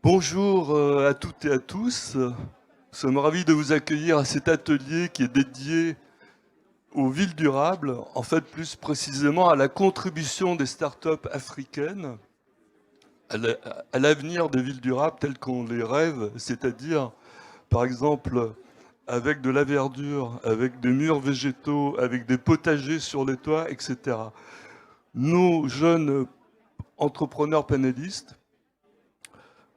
Bonjour à toutes et à tous. Nous sommes ravis de vous accueillir à cet atelier qui est dédié aux villes durables, en fait plus précisément à la contribution des startups africaines à l'avenir des villes durables telles qu'on les rêve, c'est-à-dire par exemple avec de la verdure, avec des murs végétaux, avec des potagers sur les toits, etc. Nos jeunes entrepreneurs panélistes,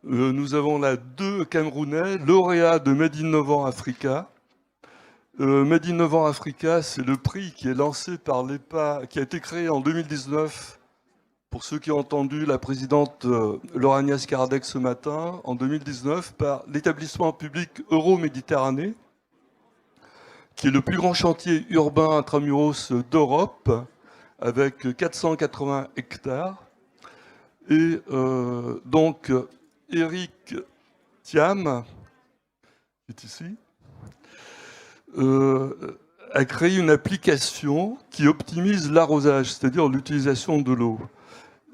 nous avons là deux Camerounais, lauréats de Made Innovant Africa. Made Innovant Africa, c'est le prix qui est lancé par l'EPA, qui a été créé en 2019, pour ceux qui ont entendu la présidente Laurania Skardek ce matin, en 2019, par l'établissement public Euro-Méditerranée, qui est le plus grand chantier urbain intramuros d'Europe, avec 480 hectares. Et donc, Eric Thiam, qui est ici, a créé une application qui optimise l'arrosage, c'est-à-dire l'utilisation de l'eau.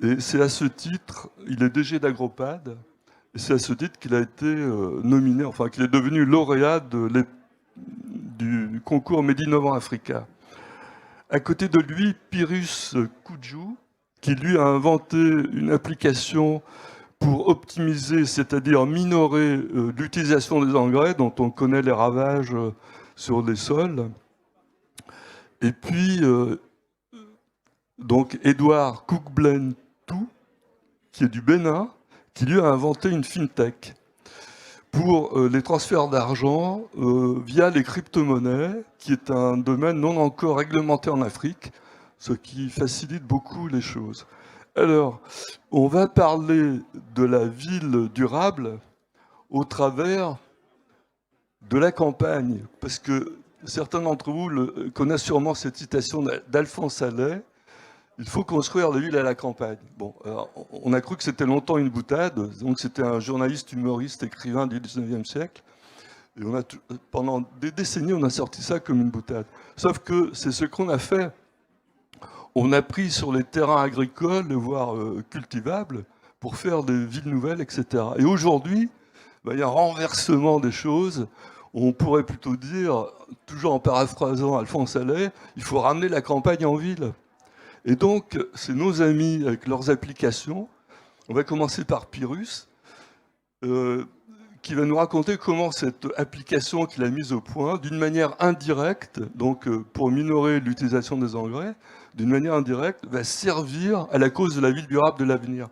Et c'est à ce titre, il est DG d'Agropad, et c'est à ce titre qu'il a été nominé, enfin qu'il est devenu lauréat du concours Made Innovant Africa. À côté de lui, Pyrrhus Koudjou, qui lui a inventé une application pour optimiser, c'est-à-dire minorer l'utilisation des engrais dont on connaît les ravages sur les sols. Et puis, donc, Édouard Koukblentou, qui est du Bénin, qui lui a inventé une fintech pour les transferts d'argent via les crypto-monnaies, qui est un domaine non encore réglementé en Afrique, ce qui facilite beaucoup les choses. Alors, on va parler de la ville durable au travers de la campagne, parce que certains d'entre vous connaissent sûrement cette citation d'Alphonse Allais, il faut construire la ville à la campagne. Bon, on a cru que c'était longtemps une boutade, donc c'était un journaliste, humoriste, écrivain du 19e siècle, et pendant des décennies, on a sorti ça comme une boutade. Sauf que c'est ce qu'on a fait. On a pris sur les terrains agricoles, voire cultivables, pour faire des villes nouvelles, etc. Et aujourd'hui, il y a un renversement des choses. On pourrait plutôt dire, toujours en paraphrasant Alphonse Allais, il faut ramener la campagne en ville. Et donc, c'est nos amis avec leurs applications. On va commencer par Pyrrhus, qui va nous raconter comment cette application qu'il a mise au point, d'une manière indirecte, donc pour minorer l'utilisation des engrais, d'une manière indirecte, va servir à la cause de la ville durable de l'avenir.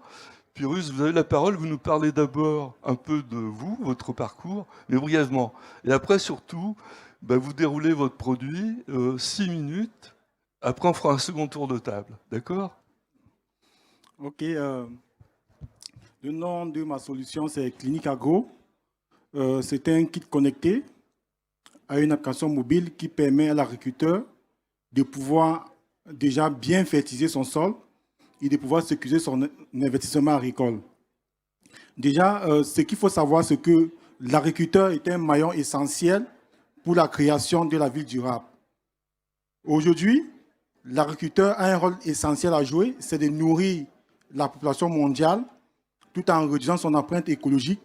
Pyrrhus, vous avez la parole, vous nous parlez d'abord un peu de vous, votre parcours, mais brièvement. Et après, surtout, vous déroulez votre produit, 6 minutes. Après, on fera un second tour de table. D'accord? Ok. Le nom de ma solution, c'est Clinique Agro. C'est un kit connecté à une application mobile qui permet à l'agriculteur de pouvoir déjà bien fertiliser son sol et de pouvoir sécuriser son investissement agricole. Déjà, ce qu'il faut savoir, c'est que l'agriculteur est un maillon essentiel pour la création de la ville durable. Aujourd'hui, l'agriculteur a un rôle essentiel à jouer, c'est de nourrir la population mondiale tout en réduisant son empreinte écologique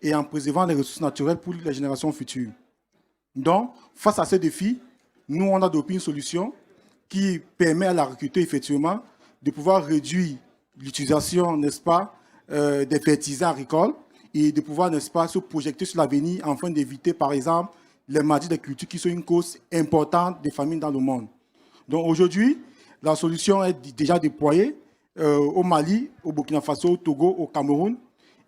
et en préservant les ressources naturelles pour les générations futures. Donc, face à ces défis, nous, on a adopté une solution qui permet à l'agriculteur, effectivement, de pouvoir réduire l'utilisation, n'est-ce pas, des fertilisants agricoles et de pouvoir, n'est-ce pas, se projeter sur l'avenir afin d'éviter, par exemple, les maladies des cultures qui sont une cause importante des famines dans le monde. Donc, aujourd'hui, la solution est déjà déployée au Mali, au Burkina Faso, au Togo, au Cameroun.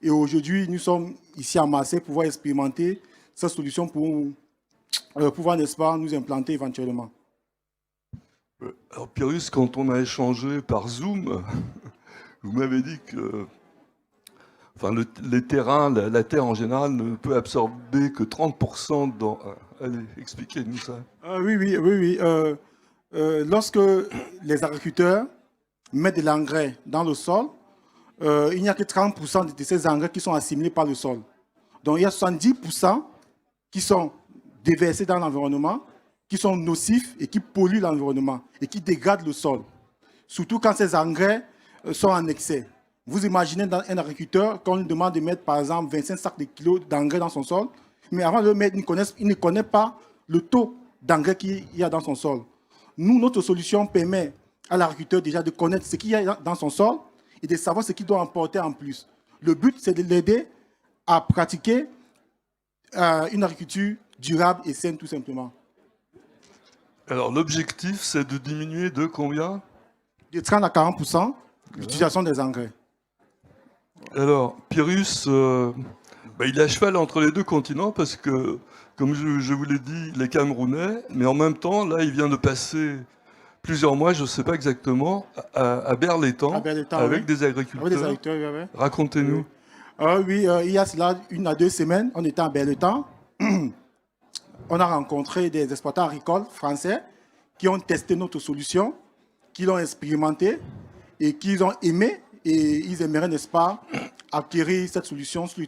Et aujourd'hui, nous sommes ici à Marseille pour pouvoir expérimenter cette solution pour pouvoir, n'est-ce pas, nous implanter éventuellement. Alors Pyrrhus, quand on a échangé par Zoom, vous m'avez dit que les terrains, la terre en général ne peut absorber que 30% dans... Allez, expliquez-nous ça. Oui. Lorsque les agriculteurs mettent de l'engrais dans le sol, il n'y a que 30% de ces engrais qui sont assimilés par le sol. Donc il y a 70% qui sont déversés dans l'environnement, qui sont nocifs et qui polluent l'environnement et qui dégradent le sol. Surtout quand ces engrais sont en excès. Vous imaginez un agriculteur, quand on lui demande de mettre, par exemple, 25 sacs de kilos d'engrais dans son sol, mais avant de le mettre, il ne connaît pas le taux d'engrais qu'il y a dans son sol. Nous, notre solution permet à l'agriculteur déjà de connaître ce qu'il y a dans son sol et de savoir ce qu'il doit emporter en plus. Le but, c'est de l'aider à pratiquer une agriculture durable et saine, tout simplement. Alors, l'objectif, c'est de diminuer de combien? De 30 à 40% l'utilisation des engrais. Alors, Pyrrhus, il est à cheval entre les deux continents parce que, comme je vous l'ai dit, il est camerounais, mais en même temps, là, il vient de passer plusieurs mois, je ne sais pas exactement, à Berlétan, avec des agriculteurs. Avec des agriculteurs, oui. Racontez-nous. Oui, il y a cela 1 à 2 semaines, on était à Berlétan. On a rencontré des exploitants agricoles français qui ont testé notre solution, qui l'ont expérimenté et qui ont aimé. Et ils aimeraient, n'est-ce pas, acquérir cette solution sur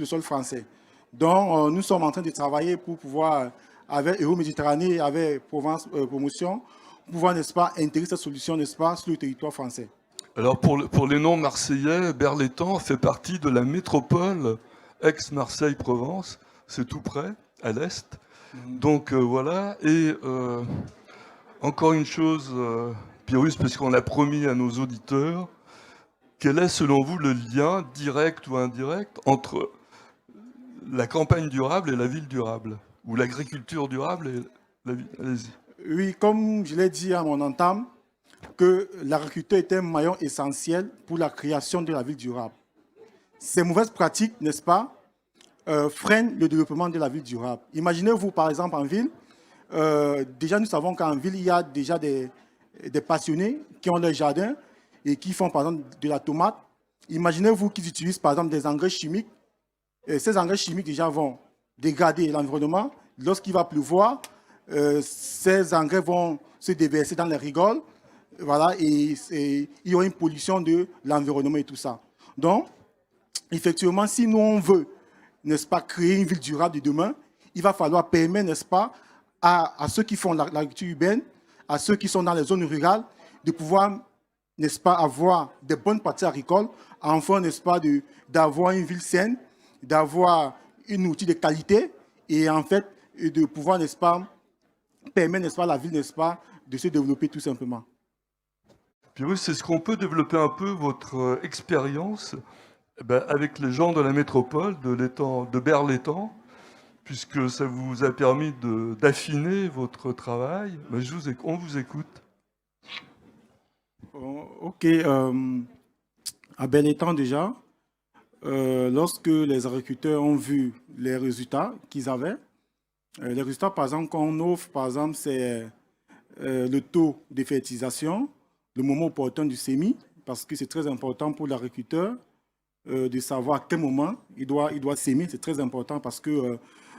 le sol français. Donc, nous sommes en train de travailler pour pouvoir, avec Euroméditerranée, avec Provence Promotion, pouvoir, n'est-ce pas, intégrer cette solution, n'est-ce pas, sur le territoire français. Alors, pour les non-marseillais, Berlétan fait partie de la métropole ex-Marseille-Provence. C'est tout près, à l'est. Donc, voilà. Et encore une chose, Pyrrhus, parce qu'on a promis à nos auditeurs, quel est, selon vous, le lien direct ou indirect entre la campagne durable et la ville durable? Ou l'agriculture durable et la ville? Allez-y. Oui, comme je l'ai dit à mon entame, que l'agriculture est un maillon essentiel pour la création de la ville durable. Ces mauvaises pratiques, n'est-ce pas, freinent le développement de la ville durable. Imaginez-vous, par exemple, en ville, déjà nous savons qu'en ville, il y a déjà des passionnés qui ont leur jardin et qui font, par exemple, de la tomate. Imaginez-vous qu'ils utilisent, par exemple, des engrais chimiques. Et ces engrais chimiques, déjà, vont dégrader l'environnement. Lorsqu'il va pleuvoir, ces engrais vont se déverser dans les rigoles. Voilà, et il y aura une pollution de l'environnement et tout ça. Donc, effectivement, si nous, on veut, n'est-ce pas, créer une ville durable de demain, il va falloir permettre, n'est-ce pas, à ceux qui font l'agriculture urbaine, à ceux qui sont dans les zones rurales, de pouvoir, n'est-ce pas, avoir des bonnes pratiques agricoles, enfin, n'est-ce pas, d'avoir une ville saine, d'avoir un outil de qualité et en fait, de pouvoir, n'est-ce pas, permettre, n'est-ce pas, à la ville, n'est-ce pas, de se développer tout simplement. Pyrrhus, est-ce qu'on peut développer un peu votre expérience avec les gens de la métropole, de Berlétan, puisque ça vous a permis d'affiner votre travail? On vous écoute. Ok. À Berlétan déjà, lorsque les agriculteurs ont vu les résultats qu'ils avaient, les résultats, par exemple, qu'on offre, par exemple, c'est le taux de fertilisation, le moment opportun du semis, parce que c'est très important pour l'agriculteur de savoir à quel moment il doit s'aimer. C'est très important parce que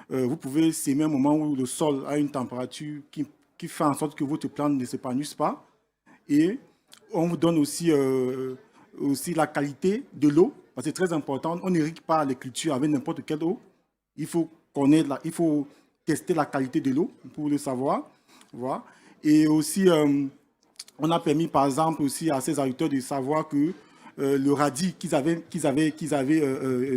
vous pouvez s'aimer à un moment où le sol a une température qui fait en sorte que votre plante ne s'épanouisse pas. Et on vous donne aussi la qualité de l'eau, parce que c'est très important. On n'irrigue pas les cultures avec n'importe quelle eau. Il faut tester la qualité de l'eau pour le savoir. Voilà. Et aussi, on a permis, par exemple, aussi à ces agriculteurs de savoir que le radis qu'ils avaient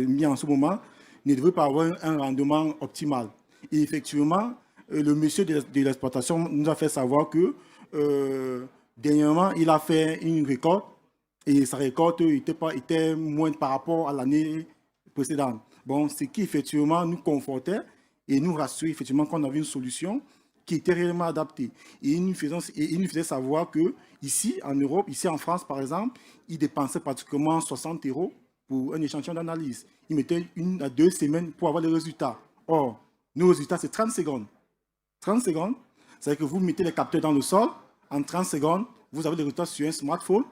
mis en ce moment ne devait pas avoir un rendement optimal. Et effectivement, le monsieur de l'exploitation nous a fait savoir que dernièrement, il a fait une récolte et sa récolte était moindre par rapport à l'année précédente. Bon, ce qui effectivement nous confortait et nous rassurait effectivement qu'on avait une solution qui était réellement adaptée. Et il nous faisait savoir que ici, en Europe, ici en France par exemple, il dépensait pratiquement 60 € pour un échantillon d'analyse. Il mettait 1 à 2 semaines pour avoir les résultats. Or, nos résultats, c'est 30 secondes. 30 secondes, c'est-à-dire que vous mettez les capteurs dans le sol, en 30 secondes, vous avez les résultats sur un smartphone.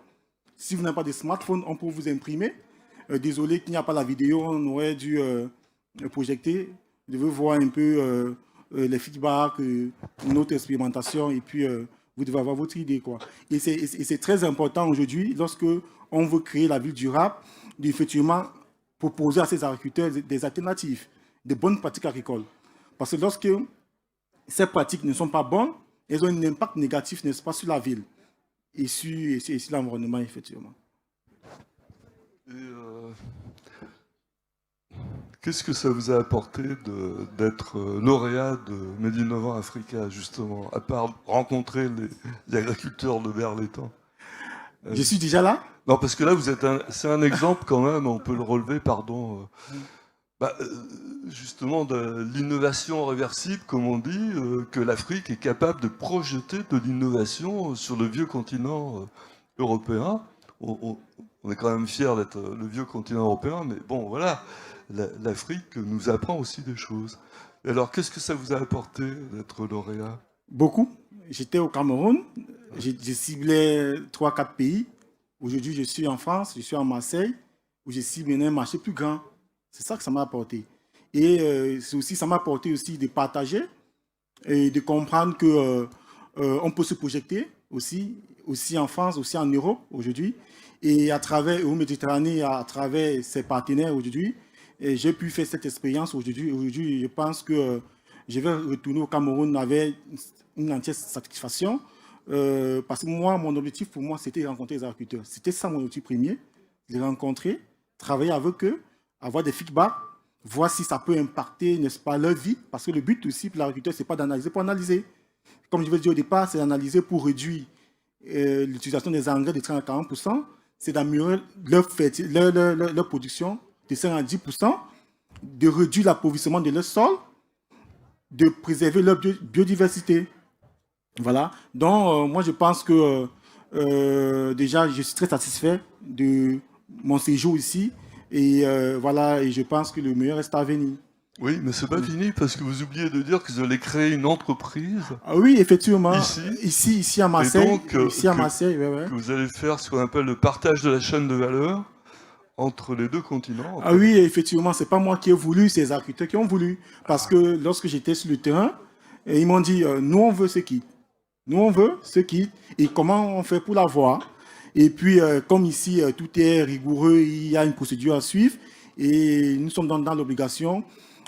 Si vous n'avez pas de smartphone, on peut vous imprimer. Désolé qu'il n'y a pas la vidéo, on aurait dû projeter. Je veux voir un peu les feedbacks, notre expérimentation, et puis vous devez avoir votre idée, quoi. Et c'est très important aujourd'hui, lorsque on veut créer la ville durable, d'effectivement proposer à ces agriculteurs des alternatives, des bonnes pratiques agricoles. Parce que lorsque ces pratiques ne sont pas bonnes, elles ont un impact négatif, n'est-ce pas, sur la ville et sur l'environnement, effectivement. Et, qu'est-ce que ça vous a apporté d'être lauréat de Made in Innovant Africa, justement, à part rencontrer les agriculteurs de Berlétan? Je suis déjà là. Non, parce que là, c'est un exemple quand même, on peut le relever, pardon, justement de l'innovation réversible, comme on dit, que l'Afrique est capable de projeter de l'innovation sur le vieux continent européen. On est quand même fiers d'être le vieux continent européen, mais bon, voilà, l'Afrique nous apprend aussi des choses. Et alors, qu'est-ce que ça vous a apporté d'être lauréat? Beaucoup. J'étais au Cameroun. J'ai ciblé 3-4 pays. Aujourd'hui, je suis en France, je suis en Marseille, où j'ai ciblé un marché plus grand. C'est ça que ça m'a apporté. Et ça m'a apporté aussi de partager et de comprendre que on peut se projeter aussi en France, aussi en Europe aujourd'hui. Et à travers Euroméditerranée, à travers ses partenaires aujourd'hui, j'ai pu faire cette expérience aujourd'hui. Aujourd'hui, je pense que je vais retourner au Cameroun avec une entière satisfaction. Parce que moi, mon objectif pour moi, c'était de rencontrer les agriculteurs. C'était ça mon objectif premier, les rencontrer, travailler avec eux, avoir des feedbacks, voir si ça peut impacter, n'est-ce pas, leur vie. Parce que le but aussi pour l'agriculteur, ce n'est pas d'analyser pour analyser. Comme je vous l'ai dit au départ, c'est d'analyser pour réduire l'utilisation des engrais de 30 à 40%, c'est d'améliorer leur production de 5 à 10%, de réduire l'appauvrissement de leur sol, de préserver leur biodiversité. Voilà. Donc, moi, je pense que déjà, je suis très satisfait de mon séjour ici. Et voilà, et je pense que le meilleur reste à venir. Oui, mais c'est pas fini parce que vous oubliez de dire que vous allez créer une entreprise. Ah oui, effectivement. Ici à Marseille. Et donc, ici à Marseille, que vous allez faire ce qu'on appelle le partage de la chaîne de valeur entre les deux continents. Ah oui, effectivement, c'est pas moi qui ai voulu, c'est les agriculteurs qui ont voulu. Parce que lorsque j'étais sur le terrain, ils m'ont dit, nous on veut ce kit. Nous on veut ce kit. Et comment on fait pour l'avoir? Et puis, comme ici, tout est rigoureux, il y a une procédure à suivre. Et nous sommes dans l'obligation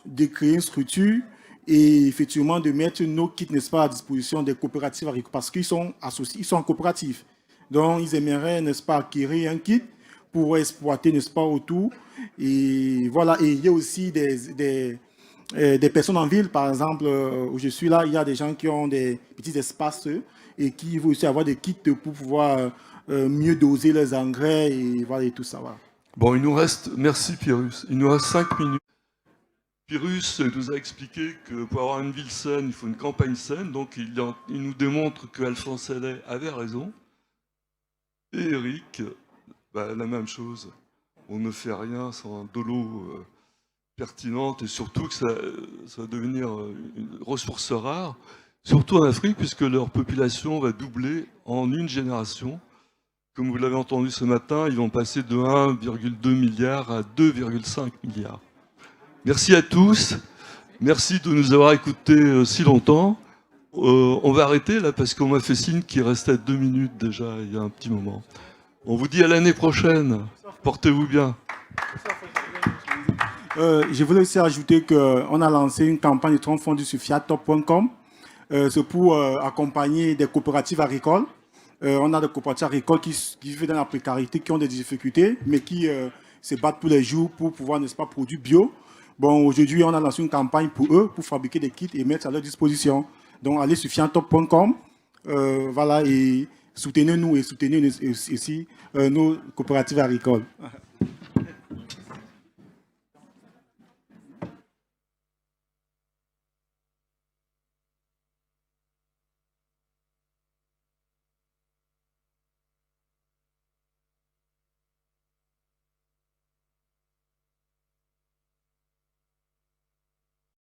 de créer une structure et effectivement de mettre nos kits, n'est-ce pas, à disposition des coopératives agricoles parce qu'ils sont associés, ils sont en coopérative. Donc, ils aimeraient, n'est-ce pas, acquérir un kit pour exploiter, n'est-ce pas, autour. Et voilà, et il y a aussi des personnes en ville, par exemple, où je suis là, il y a des gens qui ont des petits espaces et qui vont aussi avoir des kits pour pouvoir mieux doser les engrais et voilà, et tout ça. Voilà. Bon, il nous reste, merci Pyrrhus, il nous reste 5 minutes. Pyrrhus nous a expliqué que pour avoir une ville saine, il faut une campagne saine. Donc il nous démontre que Alphonse Allais avait raison. Et Eric, la même chose. On ne fait rien sans de l'eau pertinente et surtout que ça va devenir une ressource rare, surtout en Afrique, puisque leur population va doubler en une génération. Comme vous l'avez entendu ce matin, ils vont passer de 1,2 milliard à 2,5 milliards. Merci à tous. Merci de nous avoir écoutés si longtemps. On va arrêter là parce qu'on m'a fait signe qu'il restait 2 minutes déjà, il y a un petit moment. On vous dit à l'année prochaine. Portez-vous bien. Je voulais aussi ajouter qu'on a lancé une campagne de fonds fondue sur fiatop.com. C'est pour accompagner des coopératives agricoles. On a des coopératives agricoles qui vivent dans la précarité, qui ont des difficultés, mais qui se battent tous les jours pour pouvoir, n'est-ce pas, produire bio. Bon, aujourd'hui, on a lancé une campagne pour eux, pour fabriquer des kits et mettre à leur disposition. Donc, allez sur fiatop.com, voilà, et soutenez-nous et soutenez aussi nos coopératives agricoles.